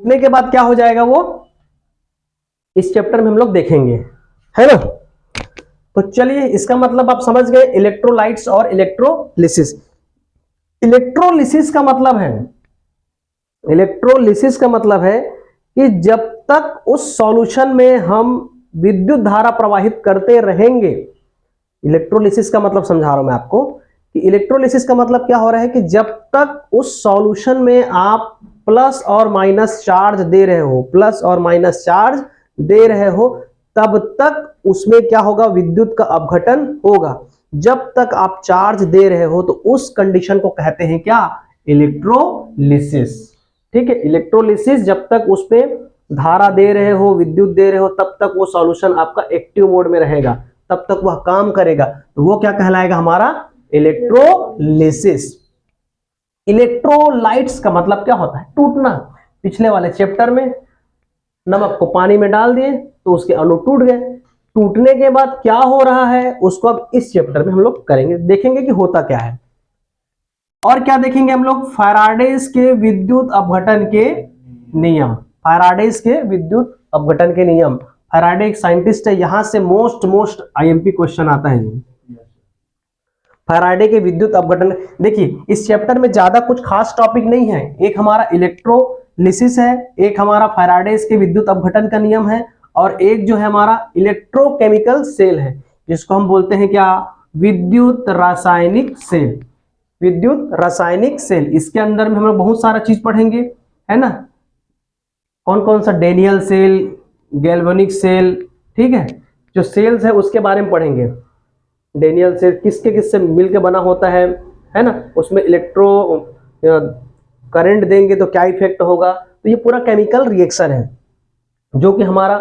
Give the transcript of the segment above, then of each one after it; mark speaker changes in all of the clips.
Speaker 1: टूटने के बाद क्या हो जाएगा वो इस चैप्टर में हम लोग देखेंगे, है ना। तो चलिए, इसका मतलब आप समझ गए इलेक्ट्रोलाइट्स और इलेक्ट्रोलिसिस। इलेक्ट्रोलिसिस का मतलब है, इलेक्ट्रोलिसिस का मतलब है कि जब तक उस सॉल्यूशन में हम विद्युत धारा प्रवाहित करते रहेंगे। इलेक्ट्रोलिसिस का मतलब समझा रहा हूं मैं आपको कि इलेक्ट्रोलिसिस का मतलब क्या हो रहा है कि जब तक उस सॉल्यूशन में आप प्लस और माइनस चार्ज दे रहे हो, प्लस और माइनस चार्ज दे रहे हो, तब तक उसमें क्या होगा, विद्युत का अपघटन होगा। जब तक आप चार्ज दे रहे हो तो उस कंडीशन को कहते हैं क्या, इलेक्ट्रोलिसिस। ठीक है, इलेक्ट्रोलिसिस जब तक उसमें धारा दे रहे हो, विद्युत दे रहे हो, तब तक वो सॉल्यूशन आपका एक्टिव मोड में रहेगा, तब तक वह काम करेगा। तो वो क्या कहलाएगा, हमारा इलेक्ट्रोलिसिस। इलेक्ट्रोलाइट्स का मतलब क्या होता है, टूटना। पिछले वाले चैप्टर में नमक को पानी में डाल दिए तो उसके अणु टूट गए। टूटने के बाद क्या हो रहा है उसको अब इस चैप्टर में हम लोग करेंगे, देखेंगे कि होता क्या है। और क्या देखेंगे हम लोग, फैराडेज के विद्युत अपघटन के नियम। फैराडेज के विद्युत अपघटन के नियम। फैराडे एक साइंटिस्ट है, यहां से मोस्ट आईएमपी क्वेश्चन आता है। फैराडे के विद्युत अपघटन, देखिए इस चैप्टर में ज्यादा कुछ खास टॉपिक नहीं है। एक हमारा इलेक्ट्रोलिसिस है, एक हमारा फैराडेज के विद्युत अपघटन का नियम है, और एक जो है हमारा इलेक्ट्रोकेमिकल सेल है, जिसको हम बोलते हैं क्या, विद्युत रासायनिक सेल। विद्युत रासायनिक सेल, इसके अंदर में हम लोग बहुत सारा चीज पढ़ेंगे, है ना। कौन कौन सा, डेनियल सेल, गैल्वेनिक सेल, ठीक है, जो सेल्स है उसके बारे में पढ़ेंगे। डेनियल सेल किसके किससे मिलकर बना होता है ना, उसमें इलेक्ट्रो करंट देंगे तो क्या इफेक्ट होगा। तो ये पूरा केमिकल रिएक्शन है जो कि हमारा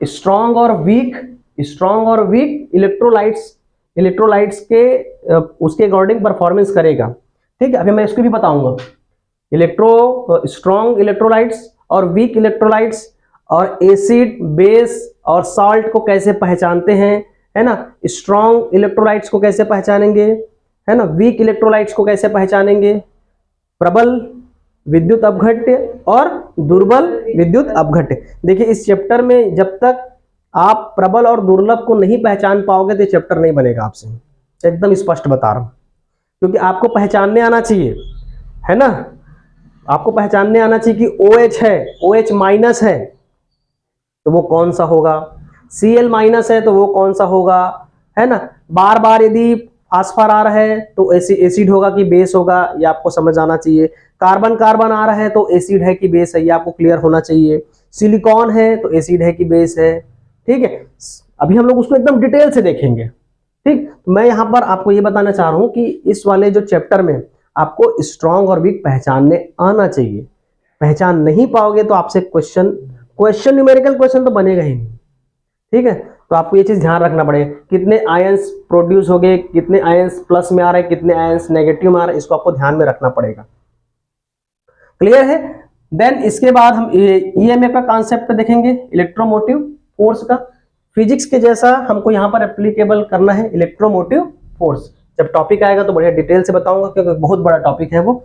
Speaker 1: स्ट्रॉन्ग और वीक इलेक्ट्रोलाइट्स के उसके अकॉर्डिंग परफॉर्मेंस करेगा। ठीक है, अभी मैं इसको भी बताऊंगा, स्ट्रॉन्ग इलेक्ट्रोलाइट्स और वीक इलेक्ट्रोलाइट्स और एसिड, बेस और सॉल्ट को कैसे पहचानते हैं, है ना। स्ट्रॉन्ग इलेक्ट्रोलाइट्स को कैसे पहचानेंगे, है ना, वीक इलेक्ट्रोलाइट्स को कैसे पहचानेंगे, प्रबल विद्युत अपघट्य और दुर्बल विद्युत अपघट्य। देखिए इस चैप्टर में जब तक आप प्रबल और दुर्लभ को नहीं पहचान पाओगे तो चैप्टर नहीं बनेगा आपसे, एकदम स्पष्ट बता रहा हूं। क्योंकि आपको पहचानने आना चाहिए, है ना, आपको पहचानने आना चाहिए कि OH है, OH माइनस है तो वो कौन सा होगा, Cl माइनस है तो वो कौन सा होगा, है ना। बार बार यदि फास्फोर आ रहा है तो एसिड होगा कि बेस होगा, ये आपको समझ आना चाहिए। कार्बन कार्बन आ रहा है तो एसिड है कि बेस है, ये आपको क्लियर होना चाहिए। सिलिकॉन है तो एसिड है कि बेस है, ठीक है। अभी हम लोग उसको एकदम डिटेल से देखेंगे। ठीक, मैं यहां पर आपको ये बताना चाह रहा हूं कि इस वाले जो चैप्टर में आपको स्ट्रॉन्ग और वीक पहचानने आना चाहिए। पहचान नहीं पाओगे तो आपसे क्वेश्चन न्यूमेरिकल क्वेश्चन तो बनेगा ही नहीं। ठीक है, तो आपको ये चीज ध्यान रखना पड़ेगा, कितने आयंस प्रोड्यूस हो गए, कितने आयंस प्लस में आ रहे हैं, कितने आयंस नेगेटिव में आ रहे हैं, इसको आपको ध्यान में रखना पड़ेगा। क्लियर है। देन इसके बाद हम ईएमएफ का कॉन्सेप्ट देखेंगे, इलेक्ट्रोमोटिव फोर्स का। फिजिक्स के जैसा हमको यहाँ पर एप्लीकेबल करना है इलेक्ट्रोमोटिव फोर्स। जब टॉपिक आएगा तो बढ़िया डिटेल से बताऊंगा क्योंकि बहुत बड़ा टॉपिक है वो।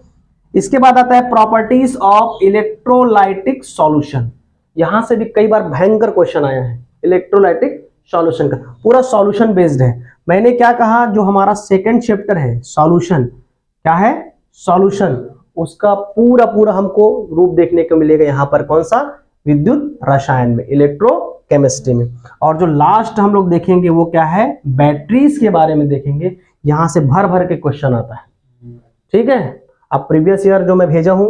Speaker 1: इसके बाद आता है प्रॉपर्टीज ऑफ इलेक्ट्रोलाइटिक सॉल्यूशन। यहां से भी कई बार भयंकर क्वेश्चन आया है इलेक्ट्रोलाइटिक सॉल्यूशन का, पूरा सॉल्यूशन बेस्ड है। मैंने क्या कहा, जो हमारा सेकंड चैप्टर है सॉल्यूशन, क्या है सॉल्यूशन, उसका पूरा हमको रूप देखने को मिलेगा यहाँ पर, कौन सा, विद्युत रसायन में, इलेक्ट्रोकेमिस्ट्री में। और जो लास्ट हम लोग देखेंगे वो क्या है, बैटरीज के बारे में देखेंगे। यहां से भर के क्वेश्चन आता है। ठीक है, आप प्रीवियस ईयर जो मैं भेजा हूं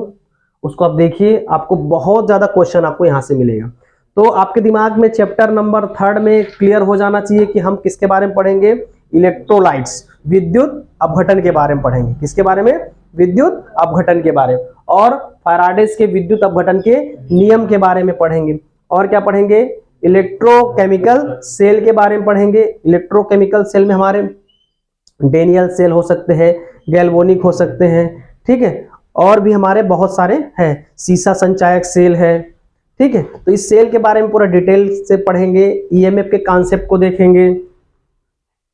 Speaker 1: उसको आप देखिए, आपको बहुत ज्यादा क्वेश्चन आपको यहां से मिलेगा। तो आपके दिमाग में चैप्टर नंबर 3 में क्लियर हो जाना चाहिए कि हम किसके बारे में पढ़ेंगे, इलेक्ट्रोलाइट्स, विद्युत अपघटन के बारे में पढ़ेंगे। किसके बारे में, विद्युत अपघटन के बारे में। और फैराडेज के विद्युत अपघटन के नियम के बारे में पढ़ेंगे। और क्या पढ़ेंगे, इलेक्ट्रोकेमिकल सेल के बारे में पढ़ेंगे। इलेक्ट्रोकेमिकल सेल में हमारे डेनियल सेल हो सकते हैं, गैल्वेनिक हो सकते हैं, ठीक है, और भी हमारे बहुत सारे हैं, सीसा संचायक सेल है। ठीक है, तो इस सेल के बारे में पूरा डिटेल से पढ़ेंगे, ईएमएफ के कॉन्सेप्ट को देखेंगे।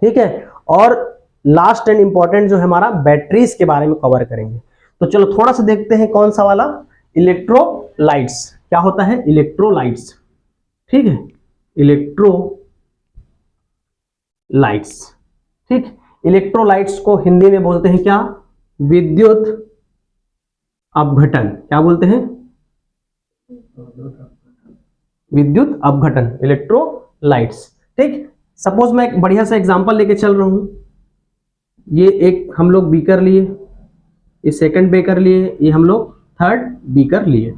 Speaker 1: ठीक है, और लास्ट एंड इंपॉर्टेंट जो है हमारा बैटरीज के बारे में कवर करेंगे। तो चलो थोड़ा सा देखते हैं कौन सा वाला, इलेक्ट्रोलाइट्स। क्या होता है, इलेक्ट्रोलाइट्स। ठीक है, इलेक्ट्रोलाइट्स। ठीक, इलेक्ट्रोलाइट्स को हिंदी में बोलते हैं क्या, विद्युत अपघटन। क्या बोलते हैं, विद्युत अपघटन, इलेक्ट्रोलाइट्स। ठीक, सपोज मैं एक बढ़िया सा एग्जांपल लेके चल रहा हूं। ये एक हम लोग बीकर लिए, ये सेकंड बीकर लिए, ये हम लोग थर्ड बीकर लिए।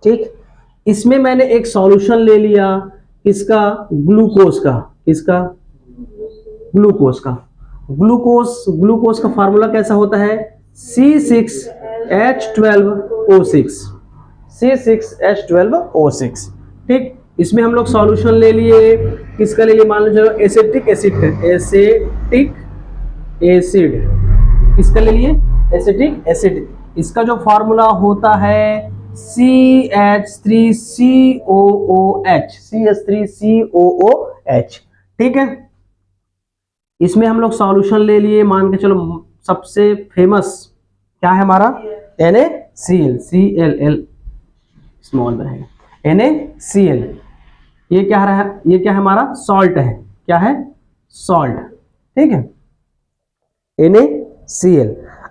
Speaker 1: ठीक, इसमें मैंने एक सॉल्यूशन ले लिया, किसका, ग्लूकोज का। किसका, ग्लूकोज का। ग्लूकोज का फार्मूला कैसा होता है, C6H12O6, C6H12O6। ठीक, इसमें हम लोग सॉल्यूशन ले लिए, किसका ले लिए, मान लो चलो एसिटिक एसिड, एसिटिक एसिड, किसका ले लिए, एसिटिक एसिड। इसका जो फार्मूला होता है CH3COOH, CH3COOH। ठीक है, इसमें हम लोग सॉल्यूशन ले लिए, मान के चलो सबसे फेमस क्या है हमारा, NaCl, CL स्मॉल में है, NaCl। ये क्या है, ये क्या है हमारा, सॉल्ट है। क्या है, सॉल्ट। ठीक है, NaCl।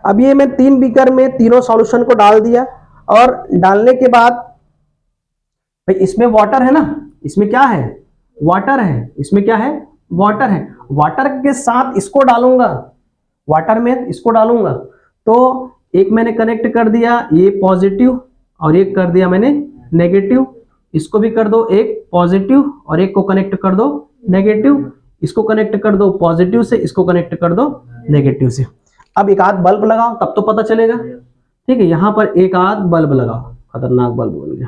Speaker 1: अब ये मैं 3 बीकर में तीनों सॉल्यूशन को डाल दिया, और डालने के बाद भाई इसमें वाटर है ना, इसमें क्या है, वाटर है, इसमें क्या है, वाटर है। वाटर के साथ इसको डालूंगा, वाटर में इसको डालूंगा, तो एक मैंने कनेक्ट कर दिया ये पॉजिटिव, और एक कर दिया मैंने नेगेटिव। इसको भी कर दो एक पॉजिटिव, और एक को कनेक्ट कर दो नेगेटिव। इसको कनेक्ट कर दो पॉजिटिव से, इसको कनेक्ट कर दो नेगेटिव से। अब एक आध बल्ब लगाओ, तब तो पता चलेगा। ठीक है, यहां पर एक आध बल्ब लगाओ, खतरनाक बल्ब बन गया।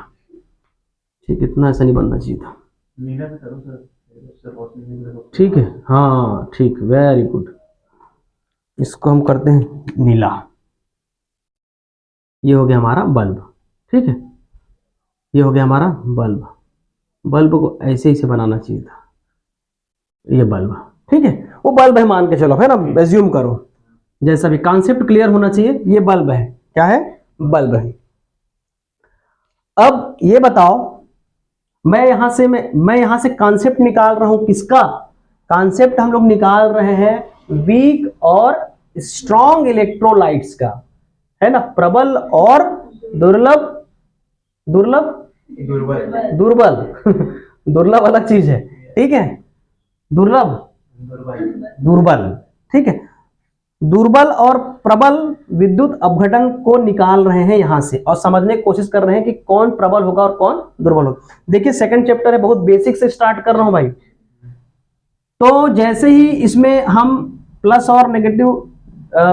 Speaker 1: ठीक, इतना ऐसा नहीं बनना चाहिए था। ठीक है, हाँ ठीक, वेरी गुड। इसको हम करते हैं नीला। ये हो गया हमारा बल्ब। ठीक है, ये हो गया हमारा बल्ब। बल्ब को ऐसे ही से बनाना चाहिए था, ये बल्ब। ठीक है, वो बल्ब है मान के चलो, है ना, एज्यूम करो, जैसा भी कॉन्सेप्ट क्लियर होना चाहिए। ये बल्ब है, क्या है, बल्ब है। अब ये बताओ, मैं यहां से कॉन्सेप्ट निकाल रहा हूं, किसका कॉन्सेप्ट हम लोग निकाल रहे हैं, वीक और स्ट्रॉन्ग इलेक्ट्रोलाइट्स का, है ना, प्रबल और दुर्लभ, दुर्बल दुर्लभ अलग चीज है। ठीक है, दुर्बल। ठीक है, दुर्बल और प्रबल विद्युत अपघटन को निकाल रहे हैं यहां से, और समझने की कोशिश कर रहे हैं कि कौन प्रबल होगा और कौन दुर्बल होगा। देखिए सेकंड चैप्टर है, बहुत बेसिक से स्टार्ट कर रहा हूं भाई। तो जैसे ही इसमें हम प्लस और नेगेटिव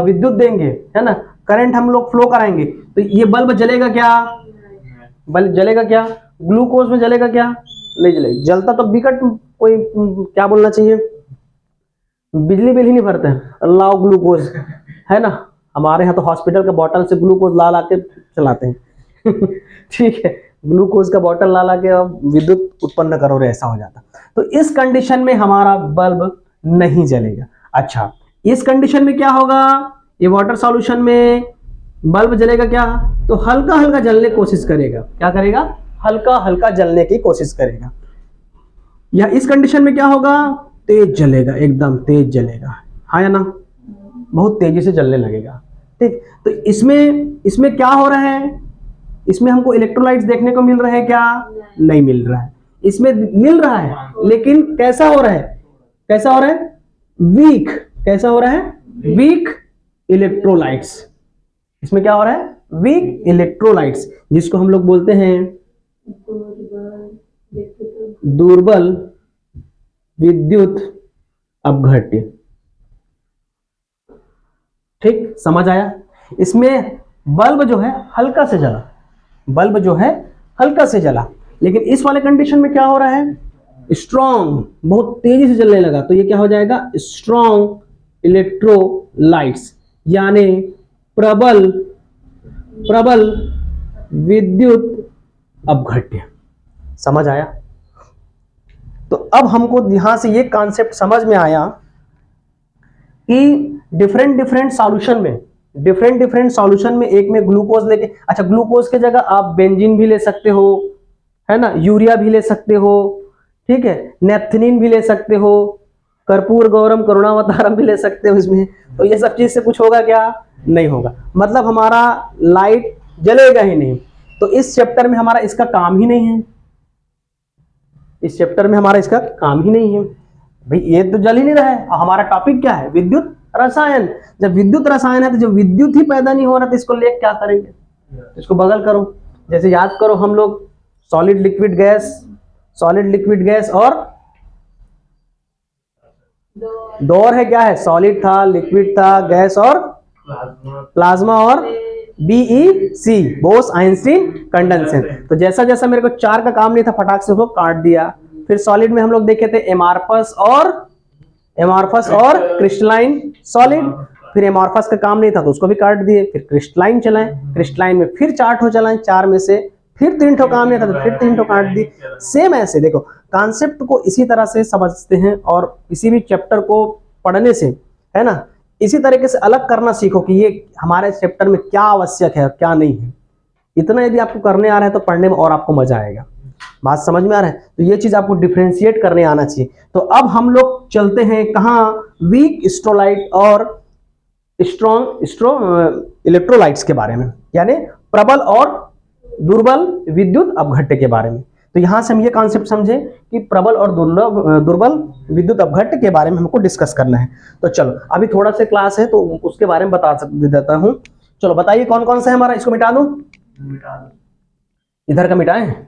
Speaker 1: विद्युत देंगे, है ना, करंट हम लोग फ्लो कराएंगे, तो ये बल्ब जलेगा क्या, बल्ब जलेगा क्या, ग्लूकोज में जलेगा क्या, नहीं जलेगा। जलता तो बिकट, कोई क्या बोलना चाहिए, बिजली बिल ही नहीं भरते हैं, लाओ ग्लूकोज, है ना। हमारे यहाँ तो हॉस्पिटल के बोतल से ग्लूकोज ला के चलाते हैं ठीक है, ग्लूकोज का बोतल ला के विद्युत उत्पन्न करो, ऐसा हो जाता। तो इस कंडीशन में हमारा बल्ब नहीं जलेगा। अच्छा, इस कंडीशन में क्या होगा, ये वाटर सॉल्यूशन में बल्ब जलेगा क्या, तो हल्का हल्का जलने की कोशिश करेगा। क्या करेगा, हल्का हल्का जलने की कोशिश करेगा। या इस कंडीशन में क्या होगा, तेज जलेगा, एकदम तेज जलेगा, हाँ या ना, बहुत तेजी से जलने लगेगा। ठीक, तो इसमें क्या हो रहा है, इसमें हमको इलेक्ट्रोलाइट्स देखने को मिल रहे हैं क्या, नहीं मिल रहा है। इसमें मिल रहा है, लेकिन कैसा हो रहा है, कैसा हो रहा है, वीक। कैसा हो रहा है, वीक इलेक्ट्रोलाइट्स। इसमें क्या हो रहा है, वीक इलेक्ट्रोलाइट्स, जिसको हम लोग बोलते हैं दुर्बल विद्युत अपघट्य। ठीक, समझ आया। इसमें बल्ब जो है हल्का से जला, बल्ब जो है हल्का से जला, लेकिन इस वाले कंडीशन में क्या हो रहा है, स्ट्रॉन्ग, बहुत तेजी से जलने लगा। तो ये क्या हो जाएगा, स्ट्रॉन्ग इलेक्ट्रोलाइट्स, यानी प्रबल विद्युत अपघट्य। समझ आया। तो अब हमको यहां से ये कॉन्सेप्ट समझ में आया कि डिफरेंट सॉल्यूशन में, डिफरेंट डिफरेंट सॉल्यूशन में, एक में ग्लूकोज लेके, अच्छा ग्लूकोज की जगह आप बेंजीन भी ले सकते हो, है ना, यूरिया भी ले सकते हो, ठीक है, नेफ्थलीन भी ले सकते हो, कर्पूर गौरम करुणावतारम भी ले सकते हो इसमें। तो ये सब चीज से कुछ होगा क्या? नहीं होगा, मतलब हमारा लाइट जलेगा ही नहीं। तो इस चैप्टर में हमारा इसका काम ही नहीं है, इस चैप्टर में हमारा इसका काम ही नहीं है भाई, ये तो जल ही नहीं रहा है। हमारा टॉपिक क्या है? विद्युत रसायन। जब विद्युत रसायन है तो जब विद्युत ही पैदा नहीं हो रहा तो इसको लेके क्या करेंगे? इसको बगल करो, जैसे याद करो हम लोग solid liquid gas, solid liquid gas और दो और है, क्या है? सॉलिड था, लिक्विड था, गैस और प्लाज्मा और BEC, बोस आइंस्टीन कंडेंसेशन। तो जैसा जैसा मेरे को चार का काम नहीं था, फटाक से उसको काट दिया। फिर सॉलिड में हम लोग देखे थे एमार्फस और क्रिस्टलाइन सॉलिड। फिर एमार्फस का काम नहीं था तो उसको भी काट दिए। फिर क्रिस्टलाइन चलाएं, क्रिस्टलाइन में फिर 4 ठो चलाएं, 4 में से फिर 3 ठो काम नहीं था तो फिर 3 ठो काट दिए। सेम ऐसे देखो कॉन्सेप्ट को इसी तरह से समझते हैं, और किसी भी चैप्टर को पढ़ने से, है ना, इसी तरीके से अलग करना सीखो कि ये हमारे चैप्टर में क्या आवश्यक है और क्या नहीं है। इतना यदि आपको करने आ रहा है तो पढ़ने में और आपको मजा आएगा। बात समझ में आ रहा है? तो ये चीज आपको डिफरेंशिएट करने आना चाहिए। तो अब हम लोग चलते हैं कहाँ? वीक इलेक्ट्रोलाइट और स्ट्रॉन्ग इलेक्ट्रोलाइट्स के बारे में, यानी प्रबल और दुर्बल विद्युत अपघट्य के बारे में। तो यहां से हम ये कॉन्सेप्ट समझे कि प्रबल और दुर्बल विद्युत अपघट्य के बारे में हमको डिस्कस करना है। तो चलो अभी थोड़ा सा क्लास है तो उसके बारे में बता देता हूं। चलो बताइए कौन कौन सा है हमारा, इसको मिटा दूं, इधर का मिटाएं,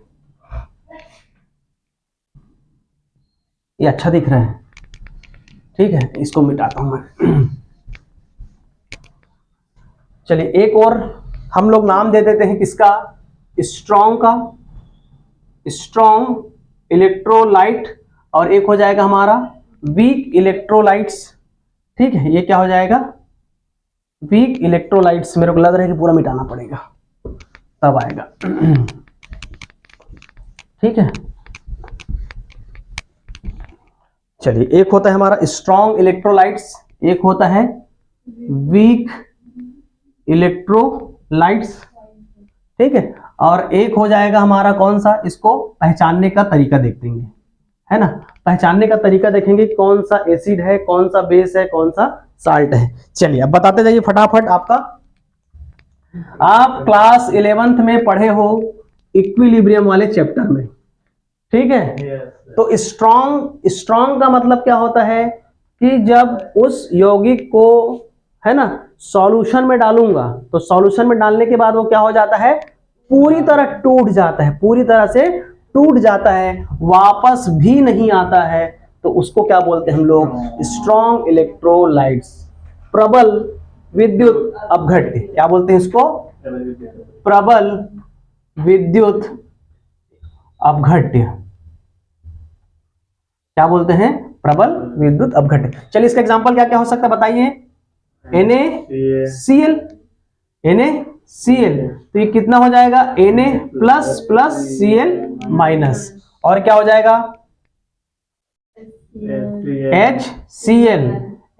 Speaker 1: ये अच्छा दिख रहा है, ठीक है, इसको मिटाता हूं मैं। चलिए एक और हम लोग नाम दे देते हैं किसका? स्ट्रॉन्ग का, स्ट्रॉन्ग इलेक्ट्रोलाइट, और एक हो जाएगा हमारा वीक इलेक्ट्रोलाइट्स। ठीक है, ये क्या हो जाएगा? Weak electrolytes. मेरे को लग रहा है कि पूरा मिटाना पड़ेगा तब आएगा। ठीक है, चलिए एक होता है हमारा स्ट्रॉन्ग इलेक्ट्रोलाइट्स, एक होता है वीक इलेक्ट्रोलाइट्स, ठीक है, और एक हो जाएगा हमारा कौन सा? इसको पहचानने का तरीका देखेंगे, है ना, पहचानने का तरीका देखेंगे कौन सा एसिड है, कौन सा बेस है, कौन सा साल्ट है। चलिए अब बताते जाइए फटाफट। आप क्लास 11th में पढ़े हो इक्विलिब्रियम वाले चैप्टर में, ठीक है। तो स्ट्रॉन्ग का मतलब क्या होता है कि जब उस यौगिक को, है ना, सॉल्यूशन में डालूंगा तो सॉल्यूशन में डालने के बाद वो क्या हो जाता है? पूरी तरह टूट जाता है, पूरी तरह से टूट जाता है, वापस भी नहीं आता है। तो उसको क्या बोलते हैं हम लोग? स्ट्रॉन्ग इलेक्ट्रोलाइट्स, प्रबल विद्युत अपघट्य। क्या बोलते हैं इसको? प्रबल विद्युत अपघट्य। क्या बोलते हैं? प्रबल विद्युत अपघट्य। चलिए इसका एग्जांपल क्या क्या हो सकता है बताइए। NaCl, NaCl, तो ये कितना हो जाएगा? Na plus plus Cl minus, और क्या हो जाएगा? HCl,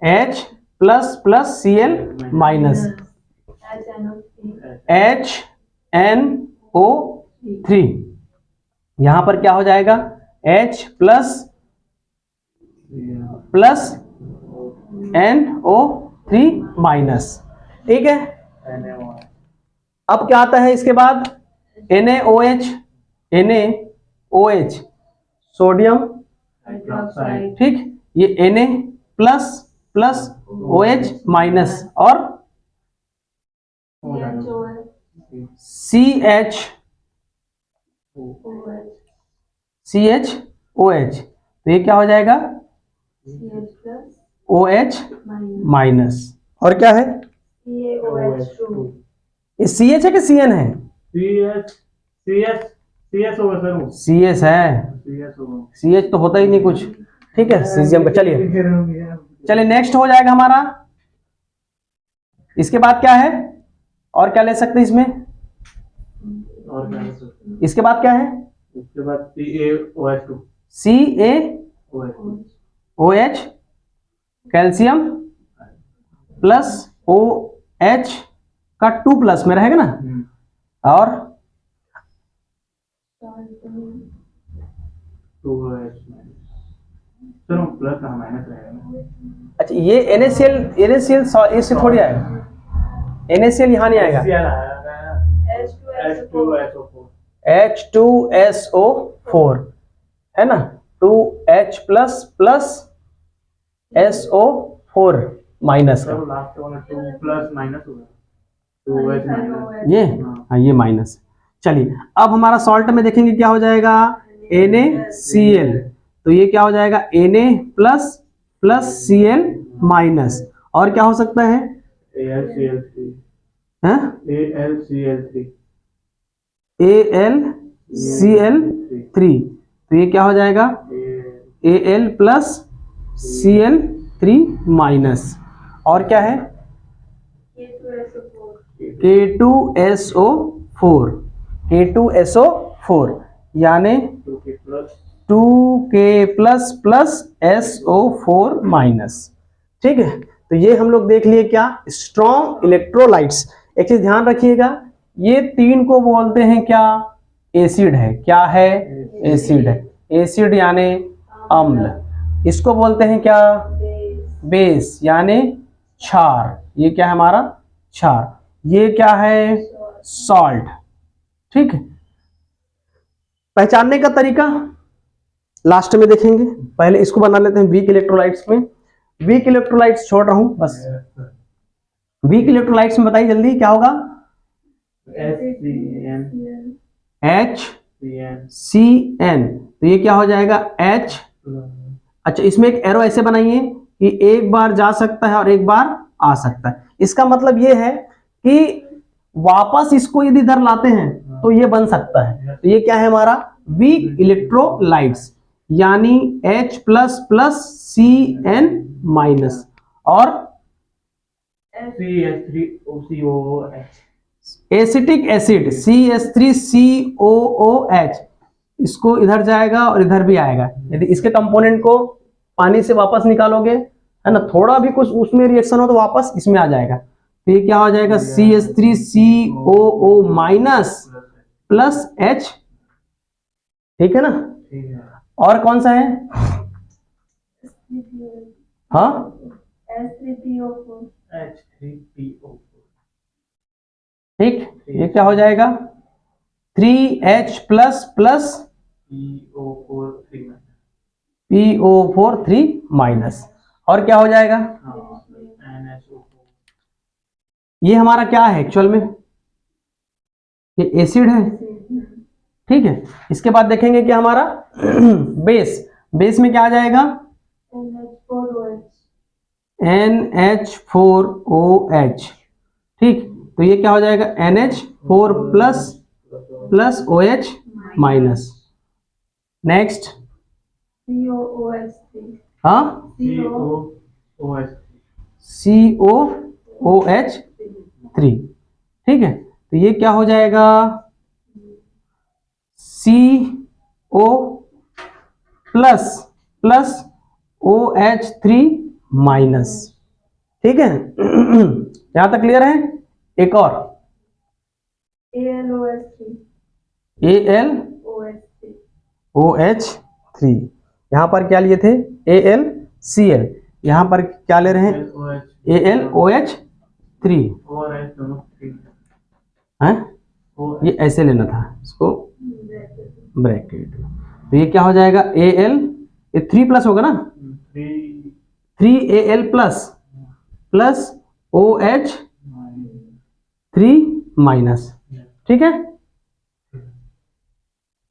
Speaker 1: H plus plus Cl minus, HNO3, यहां पर क्या हो जाएगा? H plus plus NO3 minus, ठीक है। अब क्या आता है इसके बाद? NaOH, NaOH सोडियम, ठीक, ये Na plus plus OH minus, और CHOH, तो ये क्या हो जाएगा? OH माइनस, और क्या है? ये CH है कि CN है? CS है, CH तो होता ही नहीं कुछ, ठीक है, सीजियम का। चलिए नेक्स्ट हो जाएगा हमारा, इसके बाद क्या है? और क्या ले सकते हैं इसमें? इसके बाद क्या है? इसके बाद CaOH, कैल्शियम प्लस H का 2 प्लस में रहेगा ना, और
Speaker 2: 2H प्लस माइनस रहेगा।
Speaker 1: अच्छा ये NaCl इससे थोड़ी आएगा, NaCl यहाँ नहीं आएगा, H2SO4 है ना, 2H plus plus SO4 minus का,
Speaker 2: लास्ट वाला 2 प्लस माइनस होगा, 2H माइनस
Speaker 1: ये, हाँ ये माइनस। चलिए अब हमारा सॉल्ट में देखेंगे क्या हो जाएगा, NaCl, तो ये क्या हो जाएगा Na plus plus Cl minus, और क्या हो सकता है
Speaker 2: AlCl3,
Speaker 1: हाँ?
Speaker 2: AlCl3,
Speaker 1: AlCl3, तो ये क्या हो जाएगा Al प्लस Cl3 माइनस, और क्या है K2SO4, K2SO4 यानी 2K plus plus SO4 minus. ठीक है, तो ये हम लोग देख लिए क्या, स्ट्रॉन्ग इलेक्ट्रोलाइट्स। एक चीज ध्यान रखिएगा, ये तीन को बोलते हैं क्या, एसिड है, क्या है, एसिड है, एसिड यानी अम्ल। इसको बोलते हैं क्या, बेस यानी क्षार, ये क्या है हमारा क्षार, ये क्या है सॉल्ट। ठीक है, पहचानने का तरीका लास्ट में देखेंगे, पहले इसको बना लेते हैं वीक इलेक्ट्रोलाइट्स में। वीक इलेक्ट्रोलाइट्स छोड़ रहा हूं बस, वीक इलेक्ट्रोलाइट्स में बताइए जल्दी क्या होगा, HCN, तो ये क्या हो जाएगा H। अच्छा इसमें एक एरो ऐसे बनाइए कि एक बार जा सकता है और एक बार आ सकता है, इसका मतलब ये है कि वापस इसको यदि इधर लाते हैं तो ये बन सकता है, तो ये क्या है हमारा वीक इलेक्ट्रोलाइट्स, यानी H plus plus Cn minus, और
Speaker 2: CH3COOH,
Speaker 1: एसिटिक एसिड CH3COOH, इसको इधर जाएगा और इधर भी आएगा, यदि इसके कंपोनेंट को पानी से वापस निकालोगे है ना, थोड़ा भी कुछ उसमें रिएक्शन हो तो वापस इसमें आ जाएगा, तो ये क्या हो जाएगा CH3COO माइनस प्लस H। ठीक है ना, और कौन सा है, हाँ
Speaker 2: H3PO4,
Speaker 1: ठीक, ये क्या हो जाएगा 3H plus plus PO4 3 minus, और क्या हो जाएगा
Speaker 2: NH4,
Speaker 1: ये हमारा क्या है एक्चुअल में, ये एसिड है। ठीक है, इसके बाद देखेंगे कि हमारा बेस, बेस में क्या आ जाएगा NH4OH। ठीक, तो ये क्या हो जाएगा NH4 plus plus OH minus. Next हाँ COOH3। ठीक है, तो ये क्या हो जाएगा CO plus plus OH3 minus. ठीक है, यहां तक क्लियर है। एक और AlOH3, यहां पर क्या लिए थे AlCl, यहां पर क्या ले रहे हैं AlOH3 है, ये ऐसे लेना था इसको ब्रैकेट, तो ये क्या हो जाएगा Al, ये 3 प्लस होगा ना, 3Al plus plus OH3 minus. ठीक है,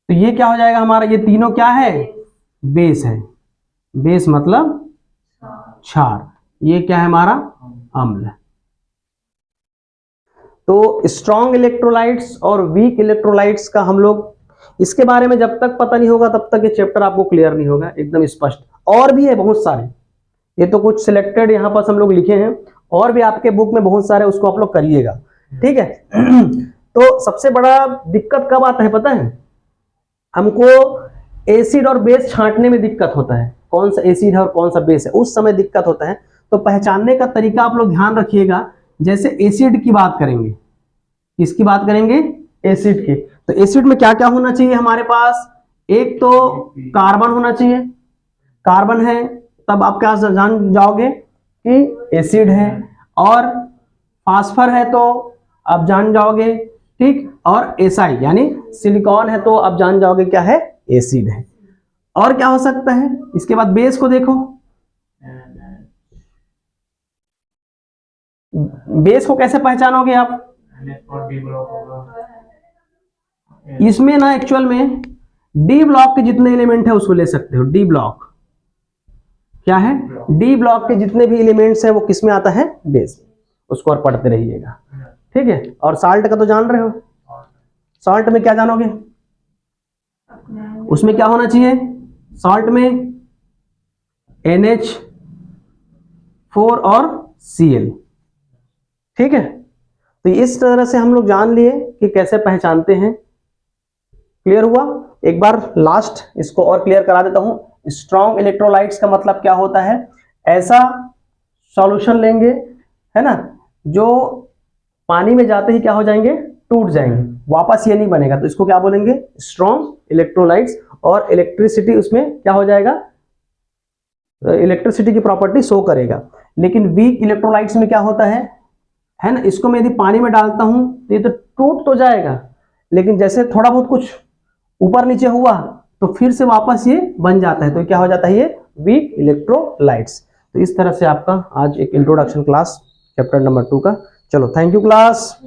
Speaker 1: तो ये क्या हो जाएगा हमारा, ये तीनों क्या है बेस है, बेस मतलब क्षार, ये क्या है हमारा अम्ल। तो स्ट्रॉन्ग इलेक्ट्रोलाइट्स और वीक इलेक्ट्रोलाइट्स का हम लोग, इसके बारे में जब तक पता नहीं होगा तब तक ये चैप्टर आपको क्लियर नहीं होगा एकदम स्पष्ट। और भी है बहुत सारे, ये तो कुछ सिलेक्टेड यहाँ पर हम लोग लिखे हैं, और भी आपके बुक में बहुत सारे, उसको आप लोग करिएगा। ठीक है, तो सबसे बड़ा दिक्कत कब आता है पता है, हमको एसिड और बेस छांटने में दिक्कत होता है, कौन सा एसिड है और कौन सा बेस है, उस समय दिक्कत होता है। तो पहचानने का तरीका आप लोग ध्यान रखिएगा जैसे एसिड की बात करेंगे, किसकी बात करेंगे? एसिड की। तो एसिड में क्या क्या होना चाहिए हमारे पास? एक तो कार्बन होना चाहिए, कार्बन है तब आप क्या जान जाओगे कि एसिड है, और फास्फर है तो आप जान जाओगे, ठीक, और एसआई यानी सिलिकॉन है तो आप जान जाओगे क्या है? एसिड है। और क्या हो सकता है? इसके बाद बेस को देखो, बेस को कैसे पहचानोगे आप?
Speaker 2: डी ब्लॉक होगा।
Speaker 1: इसमें ना एक्चुअल में डी ब्लॉक के जितने एलिमेंट है उसको ले सकते हो। डी ब्लॉक क्या है? डी ब्लॉक के जितने भी एलिमेंट्स हैं वो किस में आता है? बेस। उसको और पढ़ते रहिएगा, ठीक है। और साल्ट का तो जान रहे हो, साल्ट में क्या जानोगे? उसमें क्या होना चाहिए? साल्ट में NH4 और Cl, ठीक है। तो इस तरह से हम लोग जान लिए कि कैसे पहचानते हैं। क्लियर हुआ? एक बार लास्ट इसको और क्लियर करा देता हूं। स्ट्रॉन्ग इलेक्ट्रोलाइट्स का मतलब क्या होता है? ऐसा सॉल्यूशन लेंगे, है ना, जो पानी में जाते ही क्या हो जाएंगे? टूट जाएंगे, वापस ये नहीं बनेगा, तो इसको क्या बोलेंगे? Strong electrolytes. और इलेक्ट्रिसिटी उसमें क्या हो जाएगा? इलेक्ट्रिसिटी की प्रॉपर्टी शो करेगा। लेकिन वीक इलेक्ट्रोलाइट्स में क्या होता है ना, इसको मैं यदि पानी में डालता हूं तो ये तो टूट तो जाएगा, लेकिन जैसे थोड़ा बहुत कुछ ऊपर नीचे हुआ तो फिर से वापस ये बन जाता है, तो क्या हो जाता है? ये वीक इलेक्ट्रोलाइट्स। तो इस तरह से आपका आज एक इंट्रोडक्शन क्लास चैप्टर नंबर 2 का। चलो, थैंक यू क्लास।